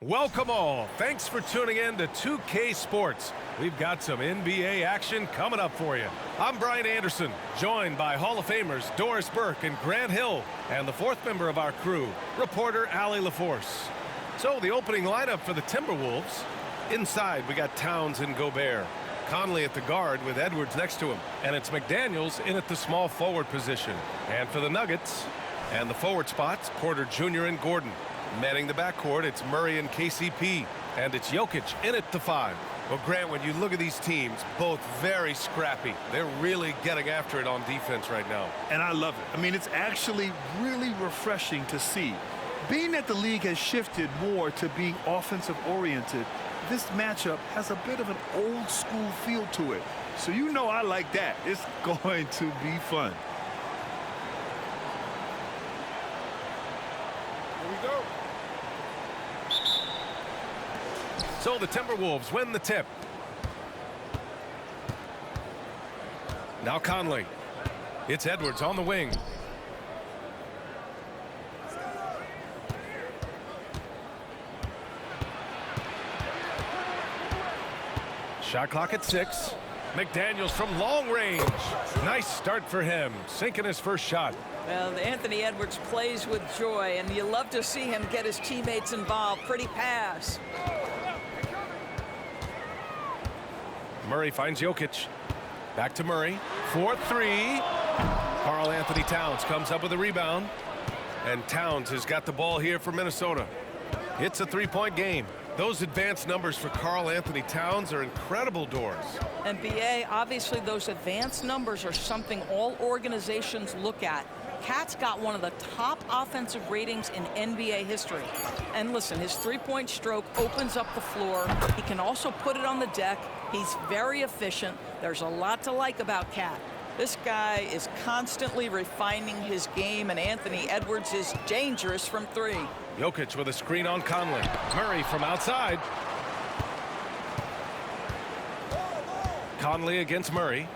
Welcome all. Thanks for tuning in to 2K Sports. We've got some NBA action coming up for you. I'm Brian Anderson, joined by Hall of Famers Doris Burke and Grant Hill, and the fourth member of our crew, reporter Allie LaForce. So the opening lineup for the Timberwolves. Inside, we got Towns and Gobert. Conley at the guard with Edwards next to him. And it's McDaniels in at the small forward position. And for the Nuggets, and the forward spots, Porter Jr. and Gordon. Manning the backcourt, it's Murray and KCP. And it's Jokic in at the 5. Well, Grant, when you look at these teams, both very scrappy. They're really getting after it on defense right now. And I love it. I mean, it's actually really refreshing to see. Being that the league has shifted more to being offensive-oriented, this matchup has a bit of an old-school feel to it. So you know I like that. It's going to be fun. Here we go. So the Timberwolves win the tip. Now Conley. It's Edwards on the wing. Shot clock at 6. McDaniels from long range. Nice start for him, sinking his first shot. Well, Anthony Edwards plays with joy, and you love to see him get his teammates involved. Pretty pass. Murray finds Jokic. Back to Murray. 4-3. Karl Anthony Towns comes up with a rebound. And Towns has got the ball here for Minnesota. It's a three-point game. Those advanced numbers for Karl Anthony Towns are incredible, Doors. And BA, obviously those advanced numbers are something all organizations look at. Cat's got one of the top offensive ratings in NBA history. And listen, his three-point stroke opens up the floor. He can also put it on the deck. He's very efficient. There's a lot to like about Cat. This guy is constantly refining his game, and Anthony Edwards is dangerous from 3. Jokic with a screen on Conley. Murray from outside. Conley against Murray.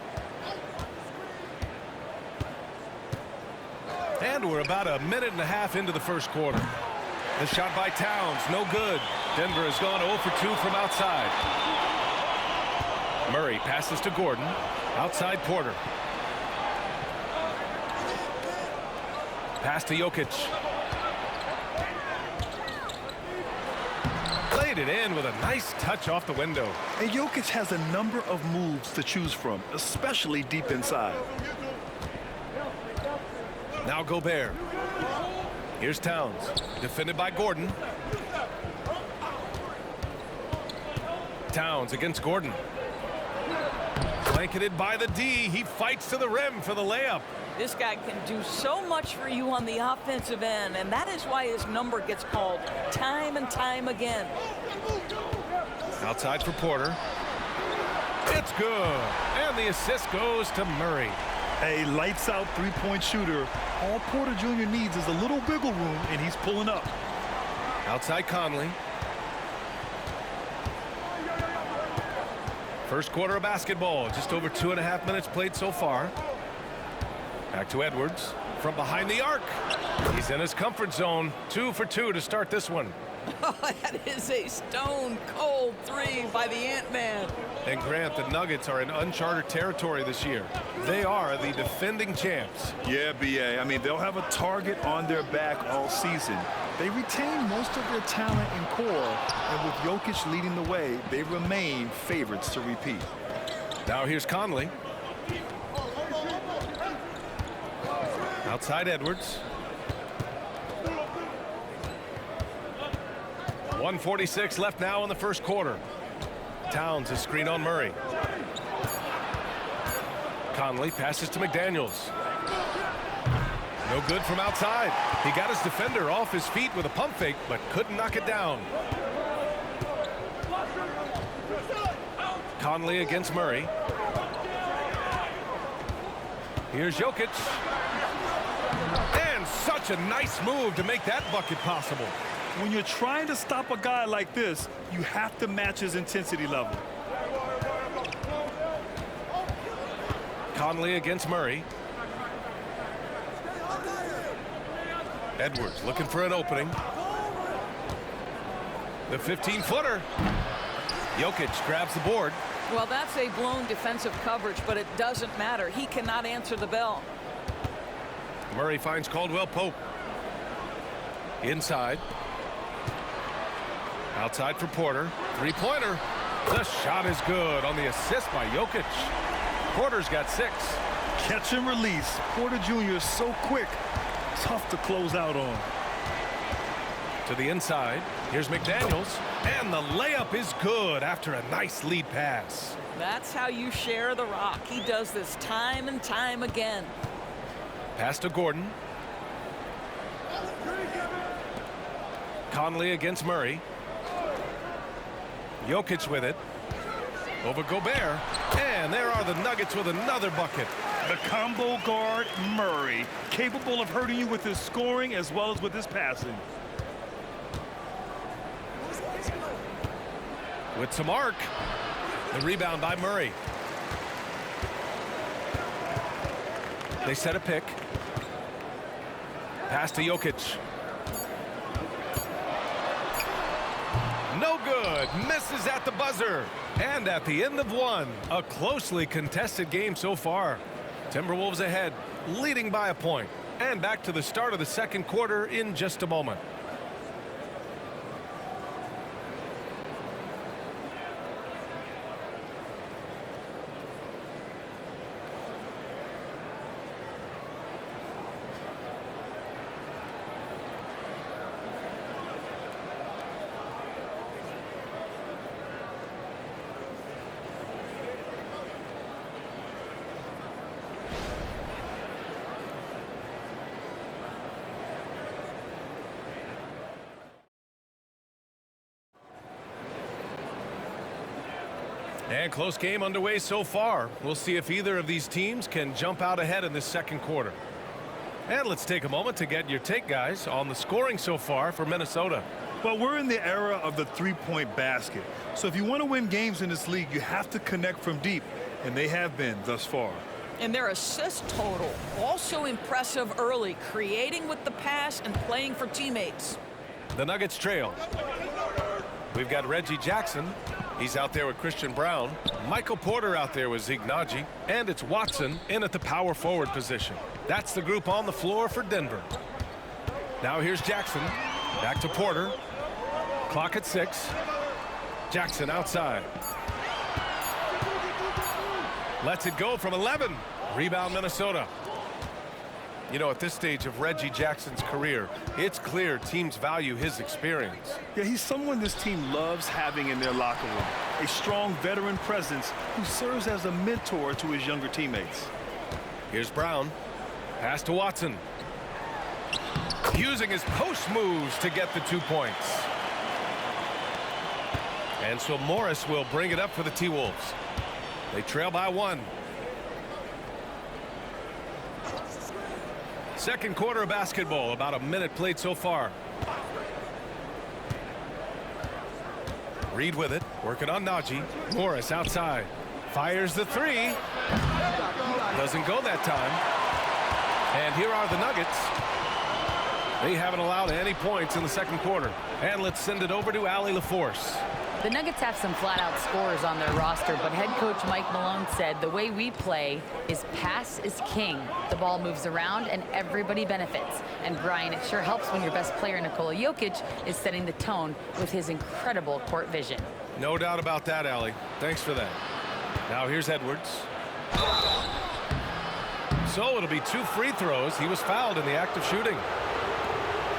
And we're about a minute and a half into the first quarter. The shot by Towns, no good. Denver has gone 0 for 2 from outside. Murray passes to Gordon. Outside Porter. Pass to Jokic. Played it in with a nice touch off the window. And Jokic has a number of moves to choose from, especially deep inside. Now Gobert. Here's Towns. Defended by Gordon. Towns against Gordon. Blanketed by the D. He fights to the rim for the layup. This guy can do so much for you on the offensive end, and that is why his number gets called time and time again. Outside for Porter. It's good. And the assist goes to Murray. A lights-out three-point shooter. All Porter Jr. needs is a little wiggle room, and he's pulling up. Outside Conley. First quarter of basketball. Just over 2.5 minutes played so far. Back to Edwards from behind the arc. He's in his comfort zone. 2 for 2 to start this one. Oh, that is a stone-cold 3 by the Ant-Man. And Grant, the Nuggets are in uncharted territory this year. They are the defending champs. Yeah, BA. I mean, they'll have a target on their back all season. They retain most of their talent in core, and with Jokic leading the way, they remain favorites to repeat. Now here's Conley. Outside Edwards. 1:46 left now in the first quarter. Towns is screen on Murray. Conley passes to McDaniels. No good from outside. He got his defender off his feet with a pump fake, but couldn't knock it down. Conley against Murray. Here's Jokic. And such a nice move to make that bucket possible. When you're trying to stop a guy like this, you have to match his intensity level. Conley against Murray. Edwards looking for an opening. The 15-footer. Jokic grabs the board. Well, that's a blown defensive coverage, but it doesn't matter. He cannot answer the bell. Murray finds Caldwell Pope. Inside. Outside for Porter. Three-pointer. The shot is good on the assist by Jokic. Porter's got 6. Catch and release. Porter Jr. is so quick. Tough to close out on. To the inside. Here's McDaniels. And the layup is good after a nice lead pass. That's how you share the rock. He does this time and time again. Pass to Gordon. Conley against Murray. Jokic with it. Over Gobert. And there are the Nuggets with another bucket. The combo guard, Murray, capable of hurting you with his scoring as well as with his passing. With some arc. The rebound by Murray. They set a pick. Pass to Jokic. No good. Misses at the buzzer. And at the end of one, a closely contested game so far. Timberwolves ahead, leading by a point. And back to the start of the second quarter in just a moment. And close game underway so far. We'll see if either of these teams can jump out ahead in this second quarter. And let's take a moment to get your take, guys, on the scoring so far for Minnesota. Well, we're in the era of the three-point basket. So if you want to win games in this league, you have to connect from deep. And they have been thus far. And their assist total also impressive early, creating with the pass and playing for teammates. The Nuggets trail. We've got Reggie Jackson. He's out there with Christian Brown. Michael Porter out there with Zeke Naji. And it's Watson in at the power forward position. That's the group on the floor for Denver. Now here's Jackson. Back to Porter. Clock at 6. Jackson outside. Lets it go from 11. Rebound Minnesota. You know, at this stage of Reggie Jackson's career, it's clear teams value his experience. Yeah, he's someone this team loves having in their locker room. A strong veteran presence who serves as a mentor to his younger teammates. Here's Brown. Pass to Watson. Using his post moves to get the 2 points. And so Morris will bring it up for the T-Wolves. They trail by 1. Second quarter of basketball, about a minute played so far. Reed with it, working on Naji. Morris outside. Fires the 3. Doesn't go that time. And here are the Nuggets. They haven't allowed any points in the second quarter. And let's send it over to Allie LaForce. The Nuggets have some flat-out scorers on their roster, but head coach Mike Malone said the way we play is pass is king. The ball moves around and everybody benefits. And Brian, it sure helps when your best player, Nikola Jokic, is setting the tone with his incredible court vision. No doubt about that, Allie. Thanks for that. Now here's Edwards. So it'll be 2 free throws. He was fouled in the act of shooting.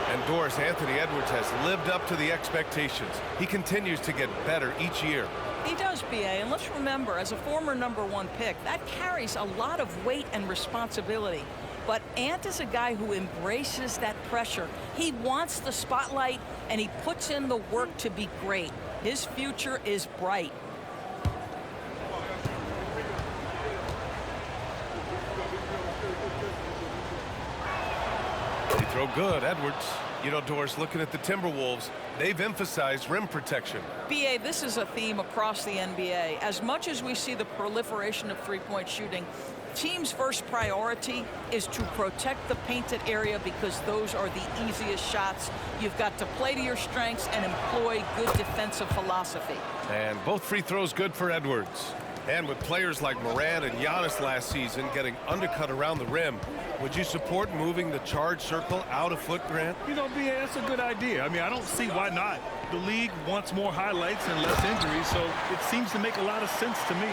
And Doris, Anthony Edwards has lived up to the expectations. He continues to get better each year. He does, BA, and let's remember, as a former #1 pick, that carries a lot of weight and responsibility. But Ant is a guy who embraces that pressure. He wants the spotlight, and he puts in the work to be great. His future is bright. They throw good, Edwards. You know, Doris, looking at the Timberwolves, they've emphasized rim protection. BA, this is a theme across the NBA. As much as we see the proliferation of three-point shooting, teams' first priority is to protect the painted area because those are the easiest shots. You've got to play to your strengths and employ good defensive philosophy. And both free throws good for Edwards. And with players like Morant and Giannis last season getting undercut around the rim, would you support moving the charge circle out a foot, Grant? You know, BA, that's a good idea. I mean, I don't see why not. The league wants more highlights and less injuries, so it seems to make a lot of sense to me.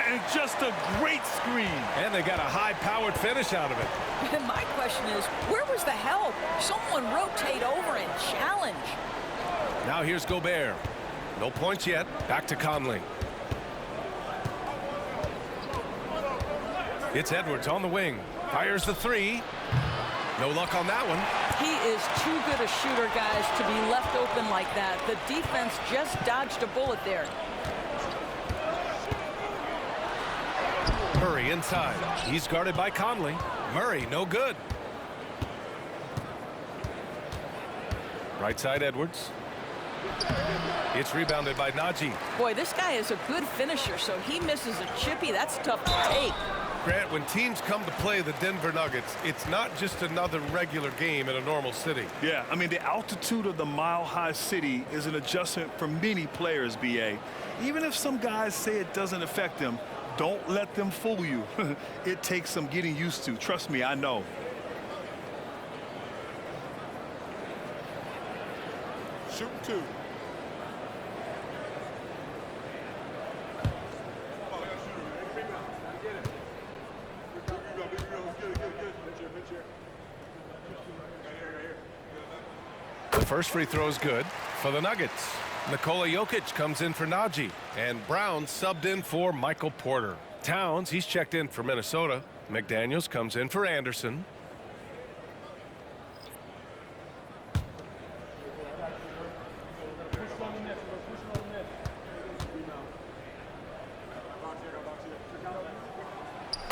And just a great screen. And they got a high-powered finish out of it. And my question is, where was the help? Someone rotate over and challenge. Now here's Gobert. No points yet. Back to Conley. It's Edwards on the wing. Fires the three. No luck on that one. He is too good a shooter, guys, to be left open like that. The defense just dodged a bullet there. Murray inside. He's guarded by Conley. Murray, no good. Right side, Edwards. It's rebounded by Najee. Boy, this guy is a good finisher, so he misses a chippy. That's tough to take. Grant, when teams come to play the Denver Nuggets, it's not just another regular game in a normal city. Yeah, I mean, the altitude of the mile-high city is an adjustment for many players, BA. Even if some guys say it doesn't affect them, don't let them fool you. It takes some getting used to. Trust me, I know. Shoot two. The first free throw is good for the Nuggets. Nikola Jokic comes in for Najee, and Brown subbed in for Michael Porter. Towns, he's checked in for Minnesota. McDaniels comes in for Anderson.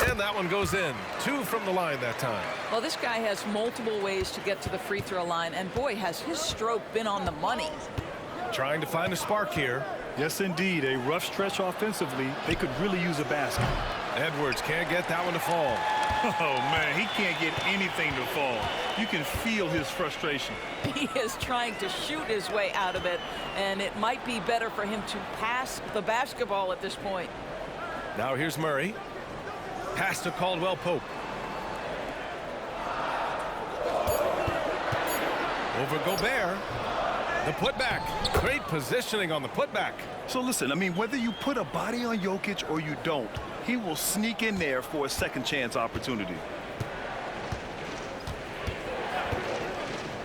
And that one goes in. 2 from the line that time. Well, this guy has multiple ways to get to the free throw line, and boy, has his stroke been on the money. Trying to find a spark here. Yes, indeed. A rough stretch offensively. They could really use a basket. Edwards can't get that one to fall. Oh, man, he can't get anything to fall. You can feel his frustration. He is trying to shoot his way out of it, and it might be better for him to pass the basketball at this point. Now here's Murray. Pass to Caldwell Pope. Over Gobert. The putback. Great positioning on the putback. So listen, I mean, whether you put a body on Jokic or you don't, he will sneak in there for a second chance opportunity.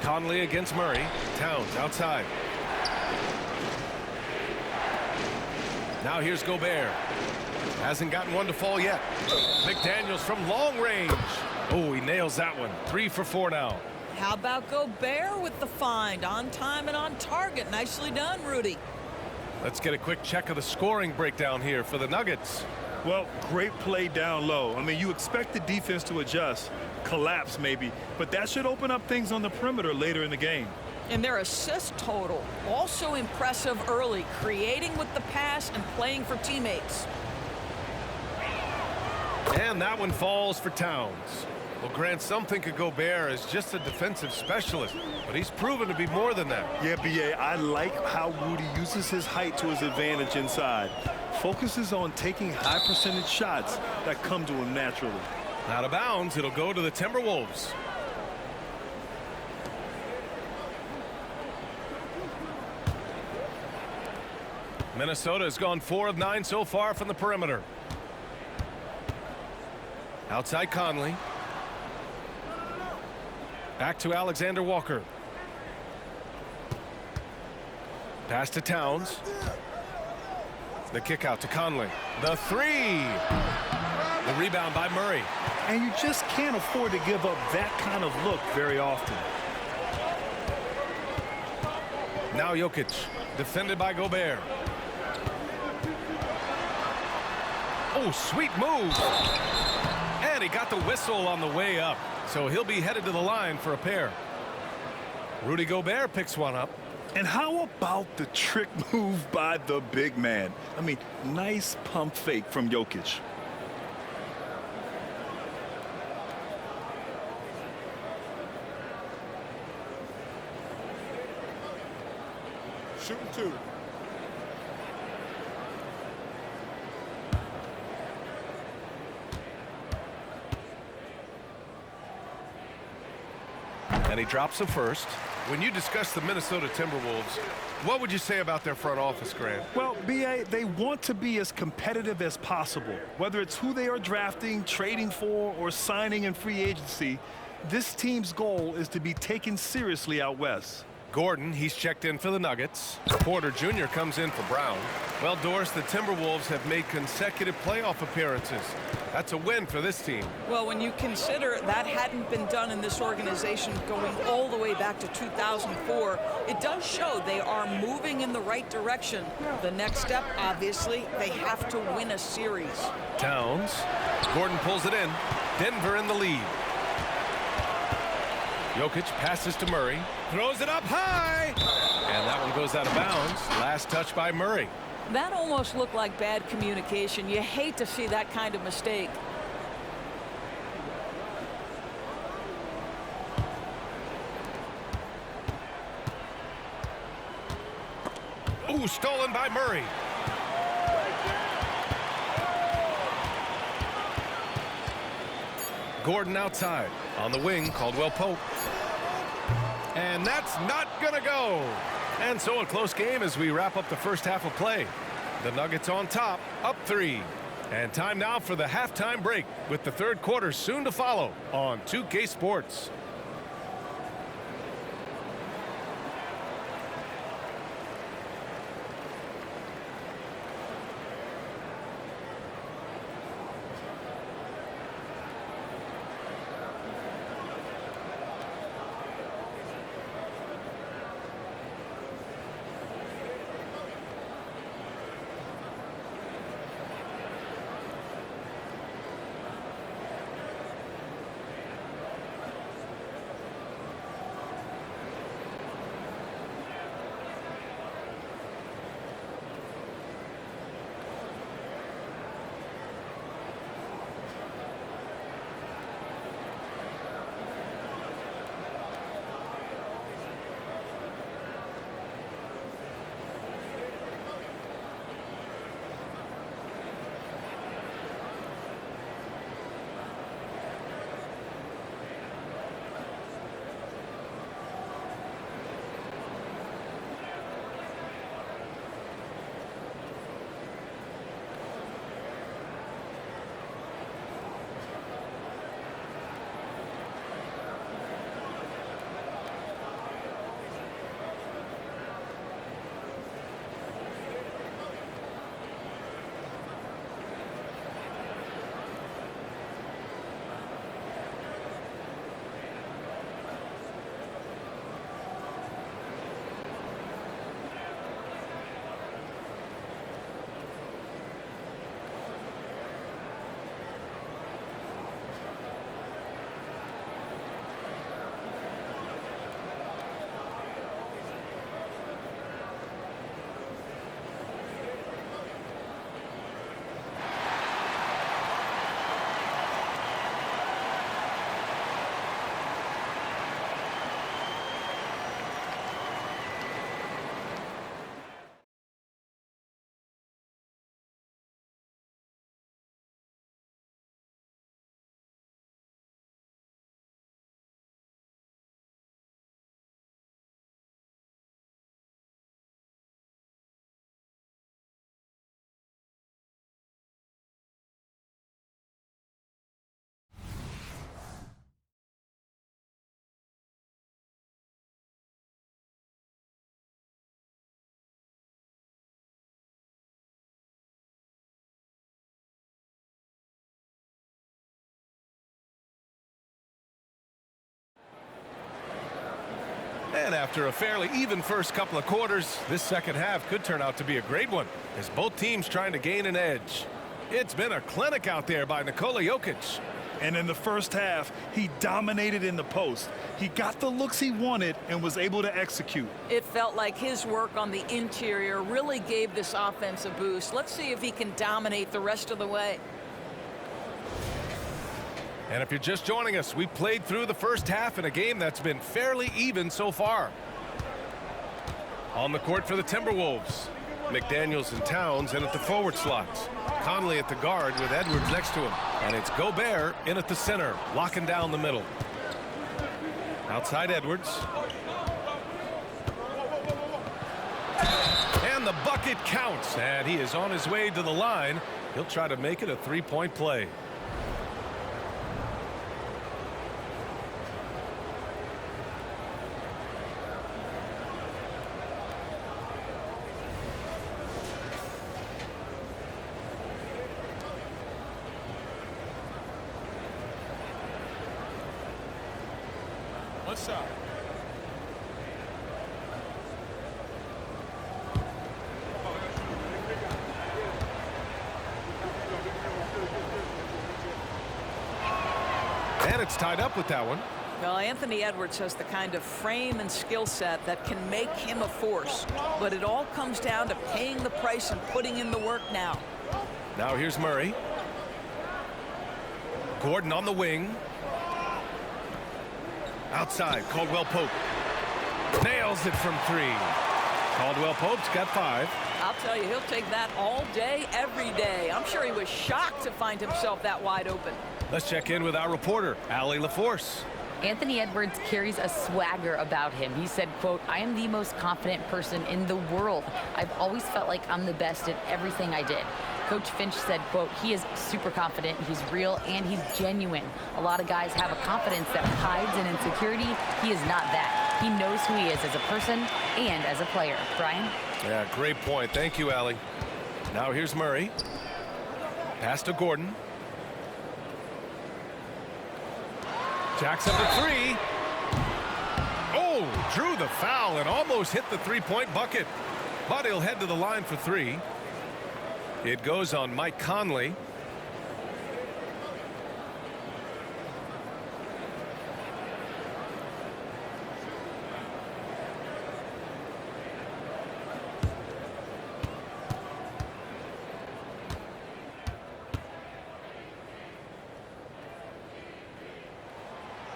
Conley against Murray. Towns outside. Now here's Gobert. Hasn't gotten one to fall yet. McDaniels from long range. Oh, he nails that one. 3 for 4 now. How about Gobert with the find? On time and on target. Nicely done, Rudy. Let's get a quick check of the scoring breakdown here for the Nuggets. Well, great play down low. I mean, you expect the defense to adjust, collapse maybe, but that should open up things on the perimeter later in the game. And their assist total, also impressive early, creating with the pass and playing for teammates. And that one falls for Towns. Well, Grant, some think of Gobert as just a defensive specialist, but he's proven to be more than that. Yeah, BA, I like how Rudy uses his height to his advantage inside. Focuses on taking high percentage shots that come to him naturally. Out of bounds, it'll go to the Timberwolves. Minnesota has gone 4 of 9 so far from the perimeter. Outside Conley. Back to Alexander Walker. Pass to Towns. The kick out to Conley. The three. The rebound by Murray. And you just can't afford to give up that kind of look very often. Now Jokic, defended by Gobert. Oh, sweet move. And he got the whistle on the way up. So he'll be headed to the line for a pair. Rudy Gobert picks one up. And how about the trick move by the big man? I mean, nice pump fake from Jokic. Shooting 2. And he drops the first. When you discuss the Minnesota Timberwolves, what would you say about their front office, Grant? Well, B.A., they want to be as competitive as possible. Whether it's who they are drafting, trading for, or signing in free agency, this team's goal is to be taken seriously out west. Gordon, he's checked in for the Nuggets. Porter Jr. comes in for Brown. Well, Doris, the Timberwolves have made consecutive playoff appearances. That's a win for this team. Well, when you consider that hadn't been done in this organization going all the way back to 2004, it does show they are moving in the right direction. The next step, obviously, they have to win a series. Towns. Gordon pulls it in. Denver in the lead. Jokic passes to Murray. Throws it up high. And that one goes out of bounds. Last touch by Murray. That almost looked like bad communication. You hate to see that kind of mistake. Ooh, stolen by Murray. Gordon outside. On the wing, Caldwell Pope. And that's not gonna go. And so a close game as we wrap up the first half of play. The Nuggets on top, up 3. And time now for the halftime break with the third quarter soon to follow on 2K Sports. And after a fairly even first couple of quarters, this second half could turn out to be a great one as both teams trying to gain an edge. It's been a clinic out there by Nikola Jokic. And in the first half, he dominated in the post. He got the looks he wanted and was able to execute. It felt like his work on the interior really gave this offense a boost. Let's see if he can dominate the rest of the way. And if you're just joining us, we played through the first half in a game that's been fairly even so far. On the court for the Timberwolves, McDaniels and Towns in at the forward slots. Conley at the guard with Edwards next to him. And it's Gobert in at the center, locking down the middle. Outside Edwards. And the bucket counts. And he is on his way to the line. He'll try to make it a three-point play. One side. And it's tied up with that one. Well, Anthony Edwards has the kind of frame and skill set that can make him a force. But it all comes down to paying the price and putting in the work now. Now here's Murray. Gordon on the wing. Outside, Caldwell Pope. Nails it from three. Caldwell Pope's got 5. I'll tell you, he'll take that all day, every day. I'm sure he was shocked to find himself that wide open. Let's check in with our reporter, Allie LaForce. Anthony Edwards carries a swagger about him. He said, quote, "I am the most confident person in the world. I've always felt like I'm the best at everything I did." Coach Finch said, quote, "He is super confident, he's real, and he's genuine. A lot of guys have a confidence that hides in insecurity. He is not that. He knows who he is as a person and as a player." Brian? Yeah, great point. Thank you, Allie. Now here's Murray. Pass to Gordon. Jacks up to 3. Oh, drew the foul and almost hit the three-point bucket. But he'll head to the line for 3. It goes on Mike Conley.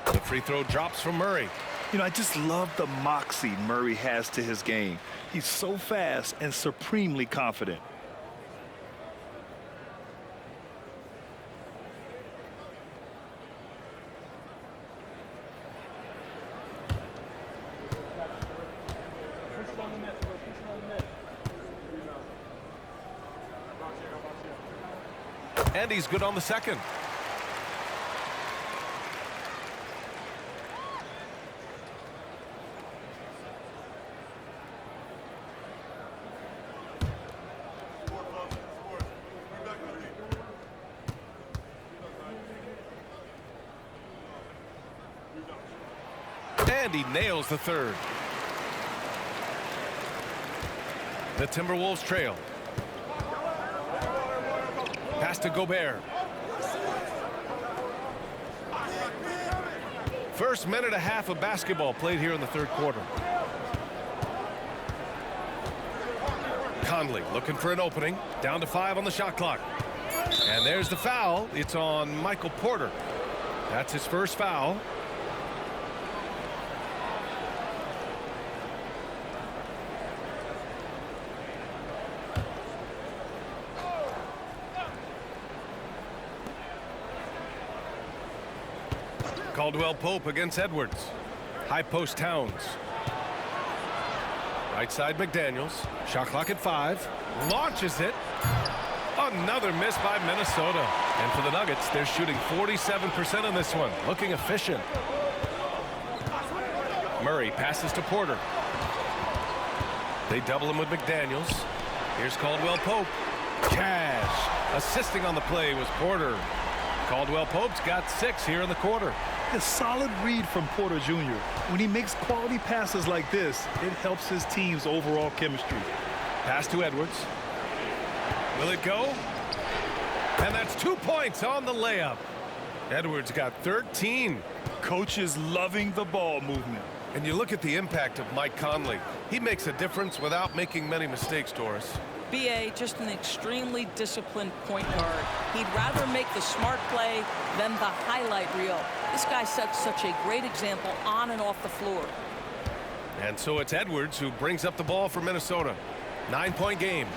The free throw drops from Murray. You know, I just love the moxie Murray has to his game. He's so fast and supremely confident. And he's good on the second. And he nails the third. The Timberwolves trail. Pass to Gobert. First minute and a half of basketball played here in the third quarter. Conley looking for an opening. Down to 5 on the shot clock. And there's the foul. It's on Michael Porter. That's his first foul. Caldwell Pope against Edwards. High post Towns. Right side McDaniels. Shot clock at 5. Launches it. Another miss by Minnesota. And for the Nuggets, they're shooting 47% on this one. Looking efficient. Murray passes to Porter. They double him with McDaniels. Here's Caldwell Pope. Cash. Assisting on the play was Porter. Caldwell Pope's got 6 here in the quarter. A solid read from Porter Jr. When he makes quality passes like this, it helps his team's overall chemistry. Pass to Edwards. Will it go? And that's 2 points on the layup. Edwards got 13. Coach is loving the ball movement. And you look at the impact of Mike Conley. He makes a difference without making many mistakes, Doris. BA, just an extremely disciplined point guard. He'd rather make the smart play than the highlight reel. This guy sets such a great example on and off the floor. And so it's Edwards who brings up the ball for Minnesota. 9-point game.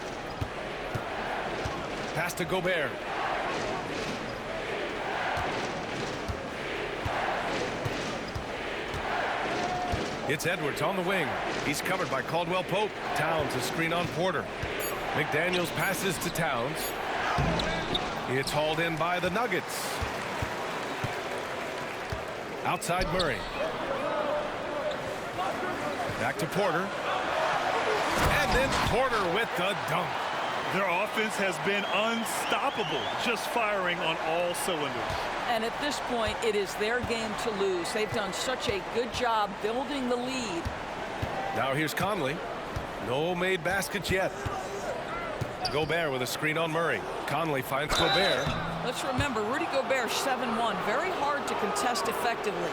Pass to Gobert. It's Edwards on the wing. He's covered by Caldwell Pope. Towns a screen on Porter. McDaniels passes to Towns. It's hauled in by the Nuggets. Outside Murray. Back to Porter. And then Porter with the dunk. Their offense has been unstoppable, just firing on all cylinders. And at this point, it is their game to lose. They've done such a good job building the lead. Now here's Conley. No made baskets yet. Gobert with a screen on Murray. Conley finds Gobert. Let's remember, Rudy Gobert, 7-1. Very hard to contest effectively.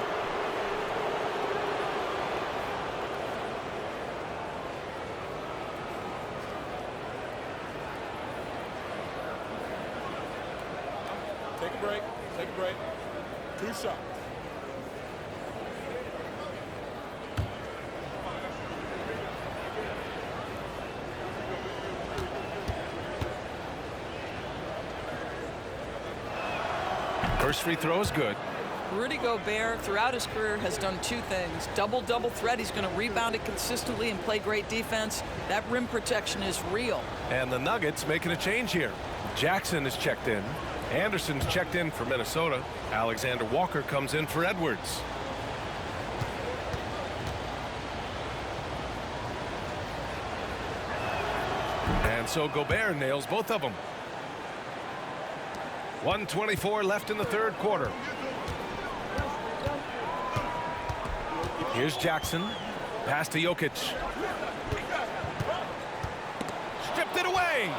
Take a break. Take a break. 2 shots. First free throw is good. Rudy Gobert, throughout his career, has done 2 things. Double-double threat. He's going to rebound it consistently and play great defense. That rim protection is real. And the Nuggets making a change here. Jackson is checked in. Anderson's checked in for Minnesota. Alexander Walker comes in for Edwards. And so Gobert nails both of them. 1:24 left in the third quarter. Here's Jackson. Pass to Jokic. Stripped it away.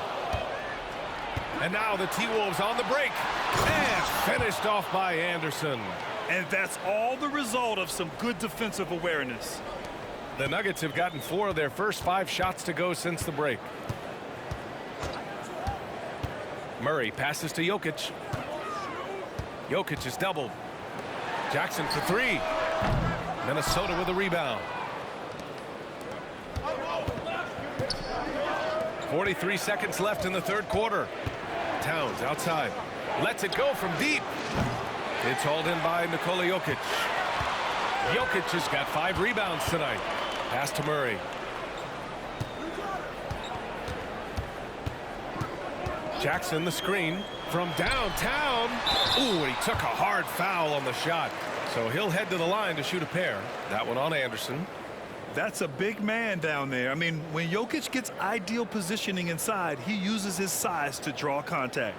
And now the T-Wolves on the break. And finished off by Anderson. And that's all the result of some good defensive awareness. The Nuggets have gotten 4 of their first 5 shots to go since the break. Murray passes to Jokic. Jokic is doubled. Jackson for 3. Minnesota with a rebound. 43 seconds left in the third quarter. Towns outside. Lets it go from deep. It's hauled in by Nikola Jokic. Jokic has got 5 rebounds tonight. Pass to Murray. Jackson the screen from downtown. Ooh, and he took a hard foul on the shot. So he'll head to the line to shoot a pair. That one on Anderson. That's a big man down there. I mean, when Jokic gets ideal positioning inside, he uses his size to draw contact.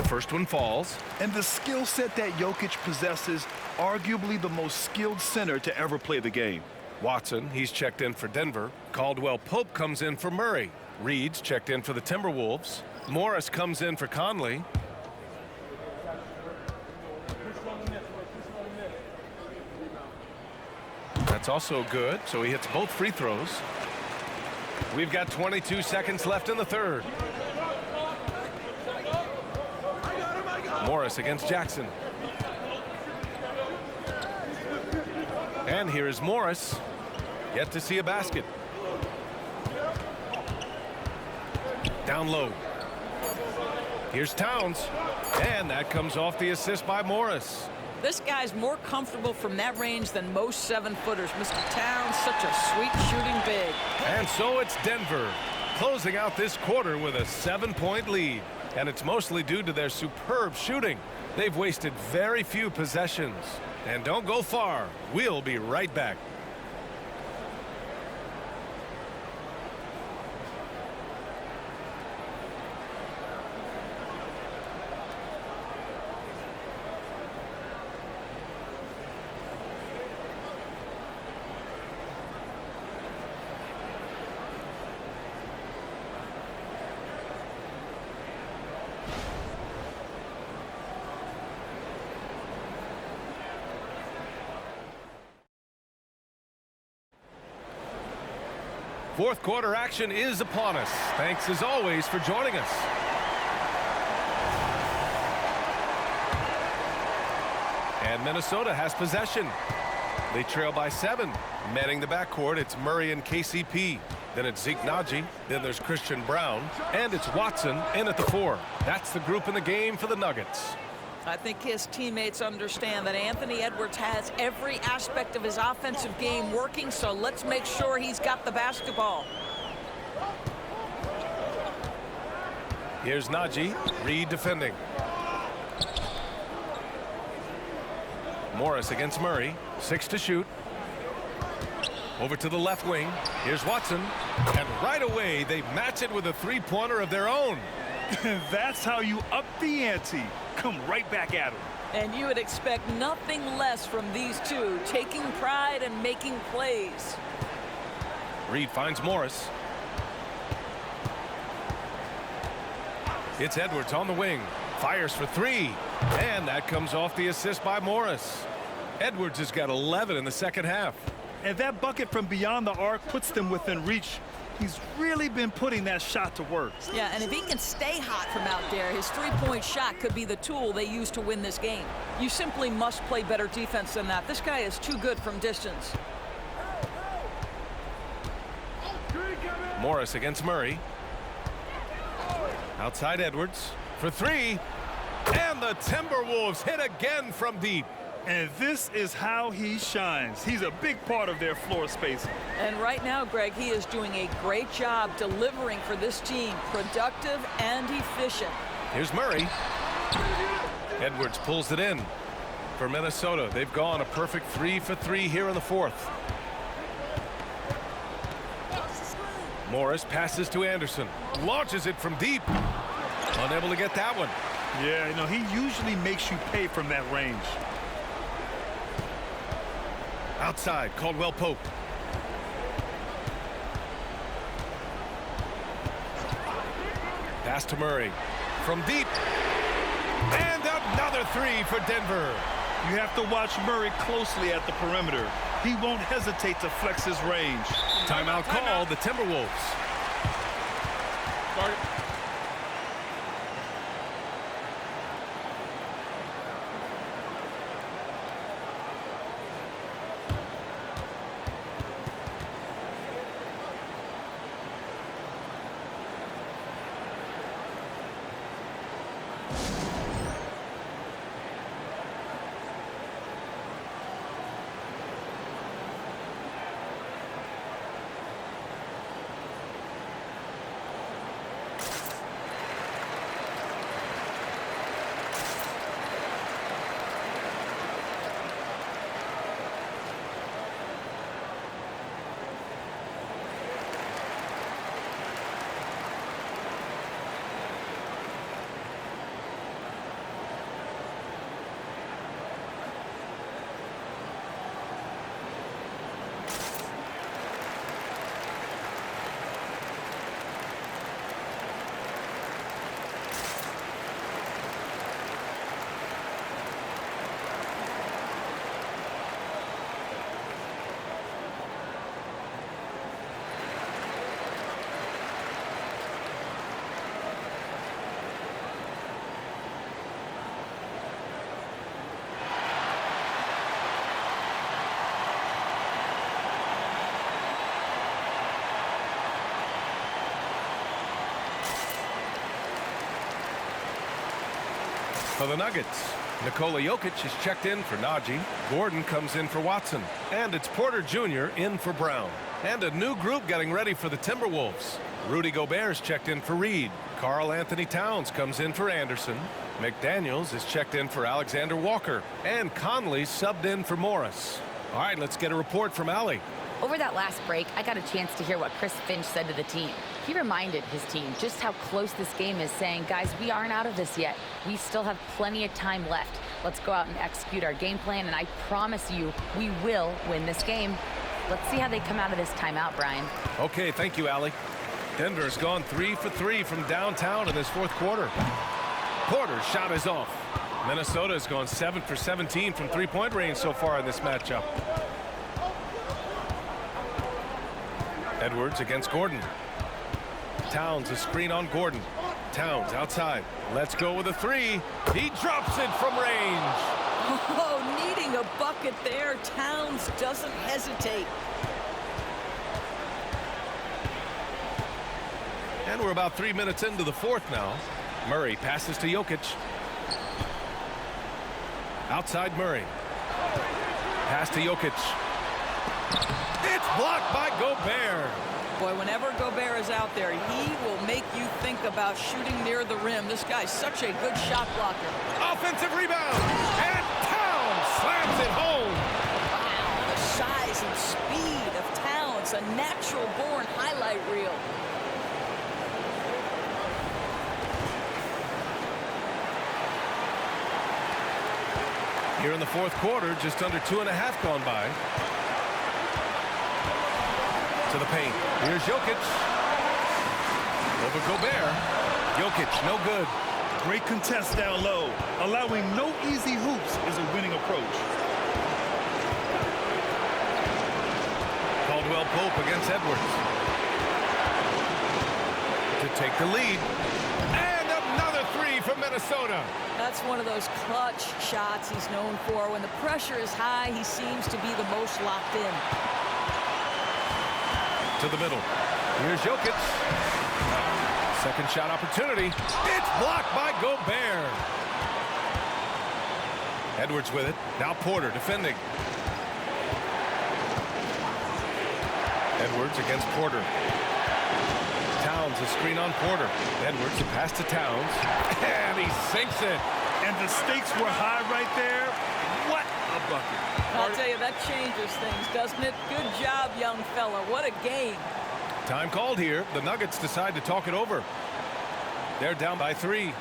First one falls. And the skill set that Jokic possesses, arguably the most skilled center to ever play the game. Watson, he's checked in for Denver. Caldwell Pope comes in for Murray. Reed's checked in for the Timberwolves. Morris comes in for Conley. That's also good, so he hits both free throws. We've got 22 seconds left in the third. Morris against Jackson. And here is Morris. Yet to see a basket. Down low. Here's Towns. And that comes off the assist by Morris. This guy's more comfortable from that range than most 7-footers. Mr. Towns, such a sweet shooting big. And so it's Denver closing out this quarter with a 7-point lead. And it's mostly due to their superb shooting. They've wasted very few possessions. And don't go far. We'll be right back. Fourth quarter action is upon us. Thanks as always for joining us. And Minnesota has possession. They trail by 7. Manning the backcourt, it's Murray and KCP. Then it's Zeke Naji. Then there's Christian Brown. And it's Watson in at the 4. That's the group in the game for the Nuggets. I think his teammates understand that Anthony Edwards has every aspect of his offensive game working, so let's make sure he's got the basketball. Here's Naji. Reed defending. Morris against Murray. 6 to shoot. Over to the left wing. Here's Watson. And right away, they match it with a three-pointer of their own. That's how you up the ante. Come right back at him. And you would expect nothing less from these two, taking pride and making plays. Reed finds Morris. It's Edwards on the wing. Fires for 3. And that comes off the assist by Morris. Edwards has got 11 in the second half. And that bucket from beyond the arc puts them within reach. He's really been putting that shot to work. Yeah, and if he can stay hot from out there, his three-point shot could be the tool they use to win this game. You simply must play better defense than that. This guy is too good from distance. Morris against Murray. Outside Edwards for 3. And the Timberwolves hit again from deep. And this is how he shines. He's a big part of their floor spacing. And right now, Greg, he is doing a great job delivering for this team. Productive and efficient. Here's Murray. Edwards pulls it in for Minnesota. They've gone a perfect 3 for 3 here in the fourth. Morris passes to Anderson. Launches it from deep. Unable to get that one. Yeah, you know, he usually makes you pay from that range. Outside, Caldwell Pope. Pass to Murray. From deep. And another 3 for Denver. You have to watch Murray closely at the perimeter. He won't hesitate to flex his range. Timeout called, the Timberwolves. Start. For the Nuggets, Nikola Jokic is checked in for Naji. Gordon comes in for Watson. And it's Porter Jr. in for Brown. And a new group getting ready for the Timberwolves. Rudy Gobert's checked in for Reed. Karl Anthony Towns comes in for Anderson. McDaniels is checked in for Alexander Walker. And Conley subbed in for Morris. All right, let's get a report from Allie. Over that last break, I got a chance to hear what Chris Finch said to the team. He reminded his team just how close this game is, saying, guys, we aren't out of this yet. We still have plenty of time left. Let's go out and execute our game plan, and I promise you, we will win this game. Let's see how they come out of this timeout, Brian. Okay, thank you, Allie. Denver's gone 3 for 3 from downtown in this fourth quarter. Porter's shot is off. Minnesota's gone 7 for 17 from three-point range so far in this matchup. Edwards against Gordon. Towns a screen on Gordon. Towns outside. Let's go with a three. He drops it from range. Oh, needing a bucket there. Towns doesn't hesitate. And we're about 3 minutes into the fourth now. Murray passes to Jokic. Outside Murray. Pass to Jokic. It's blocked by Gobert. Boy, whenever Gobert is out there, he will make you think about shooting near the rim. This guy's such a good shot blocker. Offensive rebound. And Towns slams it home. Wow, the size and speed of Towns, a natural-born highlight reel. Here in the fourth quarter, just under 2.5 gone by. To the paint. Here's Jokic. Over Gobert. Jokic, no good. Great contest down low. Allowing no easy hoops is a winning approach. Caldwell Pope against Edwards. To take the lead. And another three from Minnesota. That's one of those clutch shots he's known for. When the pressure is high, he seems to be the most locked in. To the middle. Here's Jokic. Second shot opportunity. It's blocked by Gobert. Edwards with it. Now Porter defending. Edwards against Porter. Towns a screen on Porter. Edwards a pass to Towns. And he sinks it. And the stakes were high right there. What a bucket. I'll tell you, that changes things, doesn't it? Good job, young fella. What a game. Time called here. The Nuggets decide to talk it over. They're down by 3.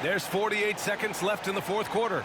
There's 48 seconds left in the fourth quarter.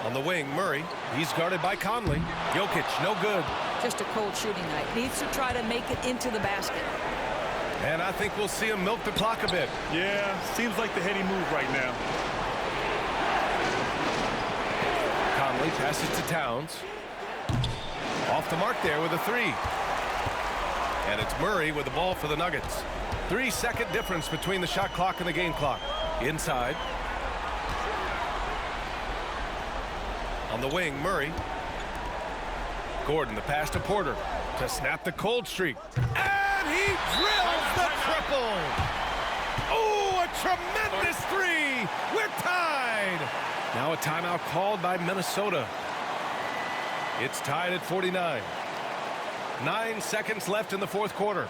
On the wing, Murray. He's guarded by Conley. Jokic, no good. Just a cold shooting night. Needs to try to make it into the basket. And I think we'll see him milk the clock a bit. Yeah, seems like the heady move right now. Conley passes to Towns. Off the mark there with a three. And it's Murray with the ball for the Nuggets. 3-second difference between the shot clock and the game clock. Inside. On the wing, Murray. Gordon, the pass to Porter to snap the cold streak. And he drills the triple. Oh, a tremendous three. We're tied. Now a timeout called by Minnesota. It's tied at 49. 9 seconds left in the fourth quarter.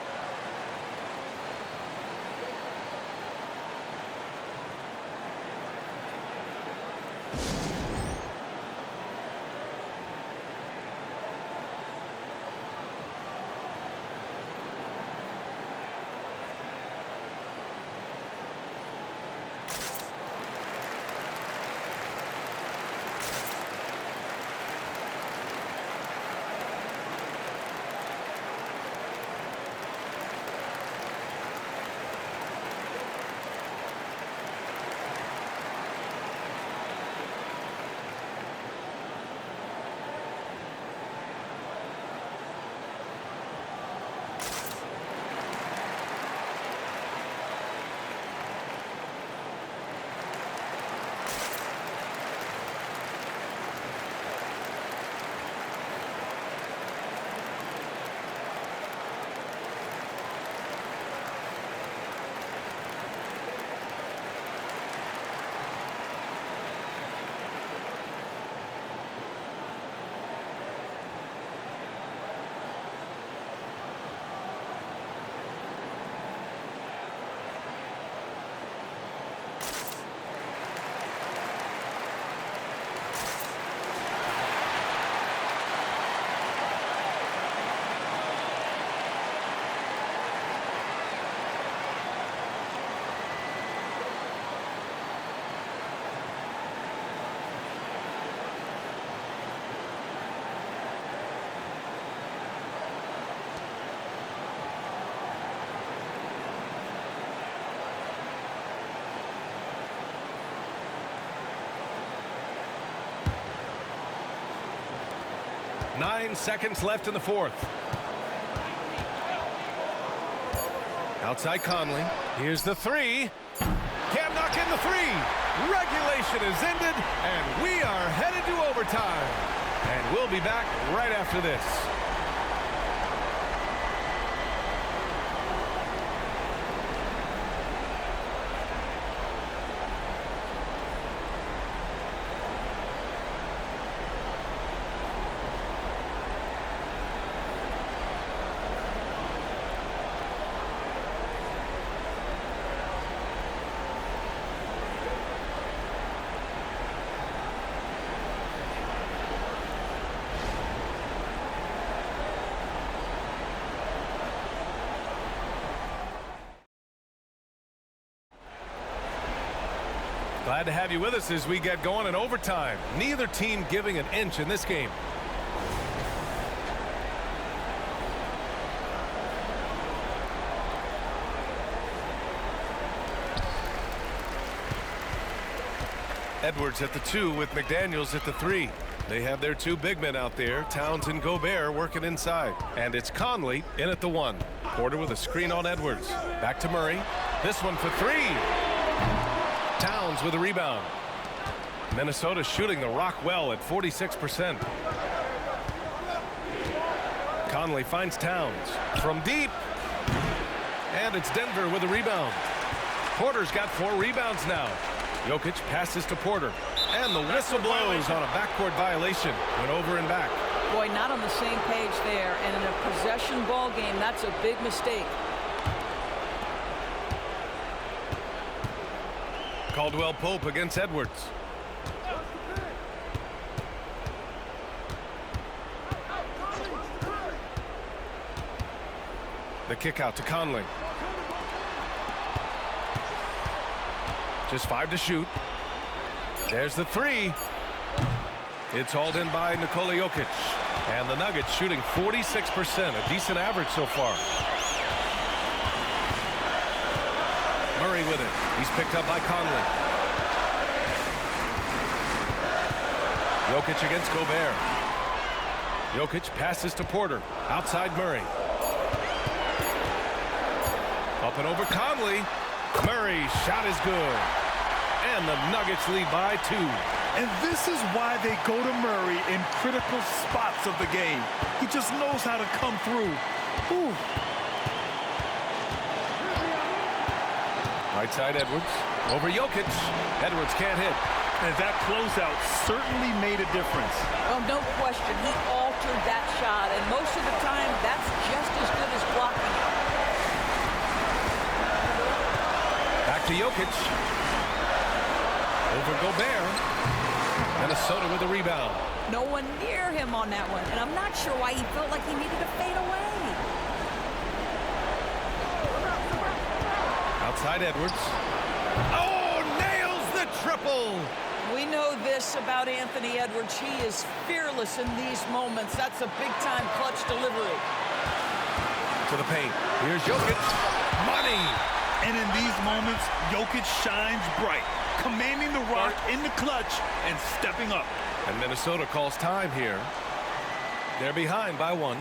9 seconds left in the fourth. Outside Conley. Here's the three. Can't knock in the three. Regulation is ended, and we are headed to overtime. And we'll be back right after this. Glad to have you with us as we get going in overtime. Neither team giving an inch in this game. Edwards at the 2 with McDaniels at the 3. They have their 2 big men out there, Towns and Gobert, working inside. And it's Conley in at the 1. Porter with a screen on Edwards. Back to Murray. This one for 3. Towns with a rebound. Minnesota shooting the rock well at 46%. Conley finds Towns from deep. And it's Denver with a rebound. Porter's got 4 rebounds now. Jokic passes to Porter. And the whistle blows on a backcourt violation. Went over and back. Boy, not on the same page there. And in a possession ball game, that's a big mistake. Caldwell Pope against Edwards. The kick out to Conley. Just 5 to shoot. There's the 3. It's hauled in by Nikola Jokic. And the Nuggets shooting 46%, a decent average so far. Murray with it. He's picked up by Conley. Jokic against Gobert. Jokic passes to Porter. Outside Murray. Up and over Conley. Murray shot is good. And the Nuggets lead by 2. And this is why they go to Murray in critical spots of the game. He just knows how to come through. Ooh. Right side Edwards. Over Jokic. Edwards can't hit. And that closeout certainly made a difference. Well, no question. He altered that shot. And most of the time, that's just as good as blocking it. Back to Jokic. Over Gobert. Minnesota with a rebound. No one near him on that one. And I'm not sure why he felt like he needed to fade away. Outside Edwards. Oh, nails the triple. We know this about Anthony Edwards. He is fearless in these moments. That's a big-time clutch delivery. To the paint. Here's Jokic. Money. And in these moments, Jokic shines bright, commanding the rock in the clutch and stepping up. And Minnesota calls time here. They're behind by 1.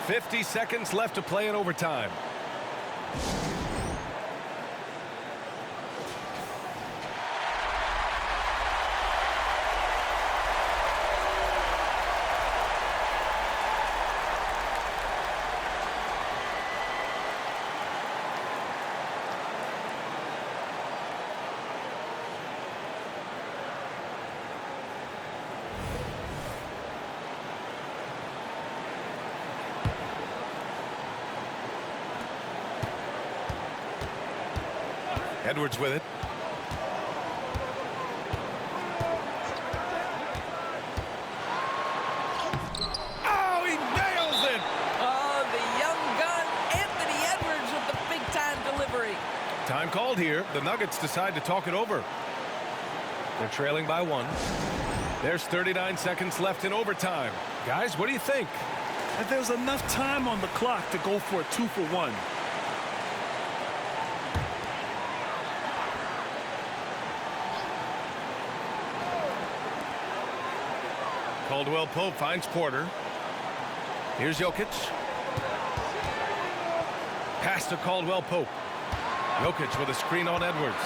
50 seconds left to play in overtime. Edwards with it. Oh, he nails it! Oh, the young gun, Anthony Edwards with the big-time delivery. Time called here. The Nuggets decide to talk it over. They're trailing by 1. There's 39 seconds left in overtime. Guys, what do you think? And there's enough time on the clock to go for a 2-for-1. Caldwell Pope finds Porter. Here's Jokic. Pass to Caldwell Pope. Jokic with a screen on Edwards.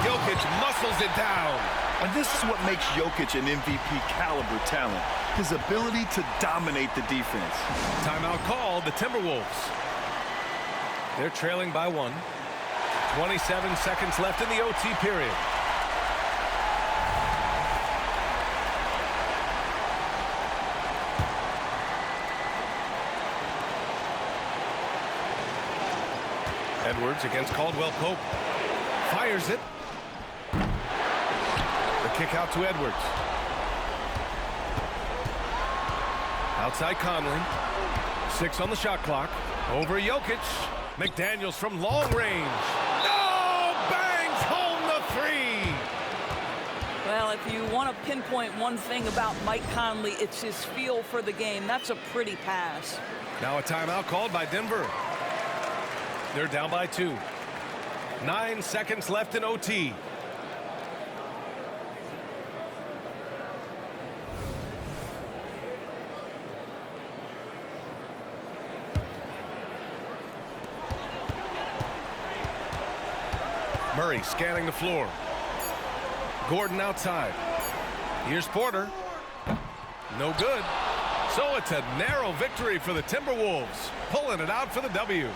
Jokic muscles it down. And this is what makes Jokic an MVP caliber talent. His ability to dominate the defense. Timeout called, the Timberwolves. They're trailing by 1. 27 seconds left in the OT period. Edwards against Caldwell Pope. Fires it. The kick out to Edwards. Outside Conley. 6 on the shot clock. Over Jokic. McDaniels from long range. No! Bangs home the 3. Well, if you want to pinpoint one thing about Mike Conley, it's his feel for the game. That's a pretty pass. Now a timeout called by Denver. They're down by 2. 9 seconds left in OT. Murray scanning the floor. Gordon outside. Here's Porter. No good. So it's a narrow victory for the Timberwolves, pulling it out for the W.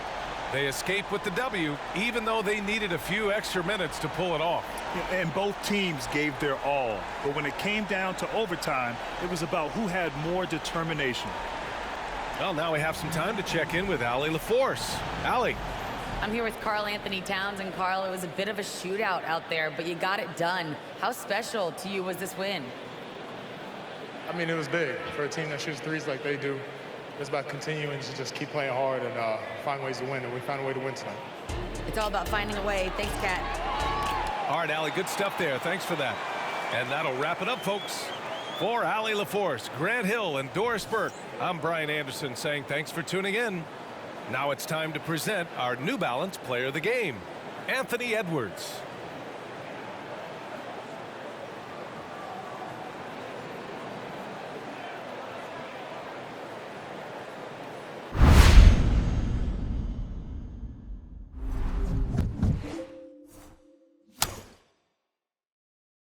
They escape with the W, even though they needed a few extra minutes to pull it off. And both teams gave their all. But when it came down to overtime, it was about who had more determination. Well, now we have some time to check in with Allie LaForce. Allie. I'm here with Karl Anthony Towns, and Karl, it was a bit of a shootout out there, but you got it done. How special to you was this win? I mean, it was big for a team that shoots threes like they do. It's about continuing to just keep playing hard and find ways to win, and we found a way to win tonight. It's all about finding a way. Thanks, Kat. All right, Allie, good stuff there. Thanks for that. And that'll wrap it up, folks. For Allie LaForce, Grant Hill, and Doris Burke, I'm Brian Anderson saying thanks for tuning in. Now it's time to present our New Balance Player of the Game, Anthony Edwards.